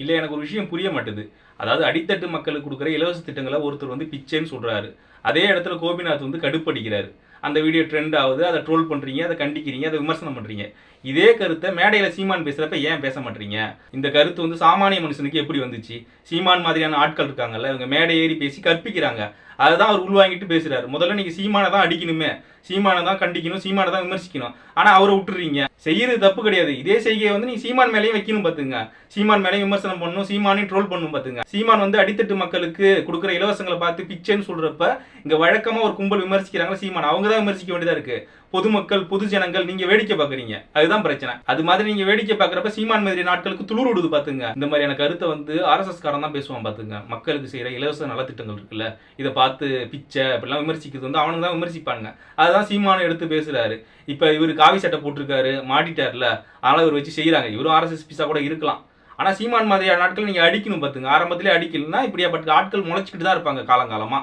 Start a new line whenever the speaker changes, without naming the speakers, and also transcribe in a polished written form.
இல்லை எனக்கு ஒரு விஷயம் புரிய மாட்டுது. அதாவது அடித்தட்டு மக்களுக்கு கொடுக்குற இலவச திட்டங்களை ஒருத்தர் வந்து பிச்சைன்னு சொல்கிறாரு. அதே இடத்துல கோபிநாத் வந்து கடுப்படிக்கிறாரு. அந்த வீடியோ ட்ரெண்ட் ஆகுது, அதை ட்ரோல் பண்ணுறீங்க, அதை கண்டிக்கிறீங்க, அதை விமர்சனம் பண்ணுறீங்க. இதே கருத்தை மேடையில் சீமான் பேசுகிறப்ப ஏன் பேச மாட்டீங்க? இந்த கருத்து வந்து சாமானிய மனுஷனுக்கு எப்படி வந்துச்சு? சீமான் மாதிரியான ஆட்கள் இருக்காங்கல்ல, இவங்க மேடை ஏறி பேசி கற்பிக்கிறாங்க. அதுதான் அவர் உள்வாங்கிட்டு பேசுறாரு. முதல்ல நீங்க சீமானை தான் அடிக்கணுமே, சீமானை தான் கண்டிக்கணும், சீமானை தான் விமர்சிக்கணும். ஆனா அவரை விட்டுறீங்க. செய்யறது தப்பு கிடையாது. இதே செய்கையை வந்து நீங்க சீமான் மேலேயும் வைக்கணும் பாத்துங்க. சீமான் மேலேயும் விமர்சனம் பண்ணணும், சீமானையும் ட்ரோல் பண்ணணும் பாத்துங்க. சீமான் வந்து அடித்தட்டு மக்களுக்கு கொடுக்குற இலவசங்களை பார்த்து பிச்சைன்னு சொல்றப்ப இங்க வழக்கமா ஒரு கும்பல் விமர்சிக்கிறாங்க சீமான். அவங்க தான் விமர்சிக்க வேண்டியதா இருக்கு. பொதுமக்கள் பொது ஜனங்கள் நீங்க வேடிக்கை பாக்குறீங்க. அதுதான் பிரச்சனை. அது மாதிரி நீங்க வேடிக்கை பாக்குறப்ப சீமான் மாதிரி நாட்களுக்கு துளிர் விடுது பாத்துங்க. இந்த மாதிரியான கருத்தை வந்து RSS காரன் தான் பேசுவான் பாத்துங்க. மக்களுக்கு செய்யற இலவச நலத்திட்டங்கள் இருக்குல்ல, இதை பார்த்து பிச்சை அப்படிலாம் விமர்சிக்கிறது வந்து அவனுக்கு தான் விமர்சிப்பானுங்க. அதுதான் சீமானை எடுத்து பேசுறாரு. இப்ப இவரு காவி சட்டை போட்டிருக்காரு, மாட்டிட்டார்ல, அதனால இவர் வச்சு செய்யறாங்க. இவரும் RSS பீஸா கூட இருக்கலாம். ஆனா சீமான் மாதிரியான நாட்கள் நீங்க அடிக்கணும் பாத்துங்க. ஆரம்பத்திலே அடிக்கலன்னா இப்படியாப்பட்ட ஆட்கள் முளைச்சிக்கிட்டு தான் இருப்பாங்க காலங்காலமா.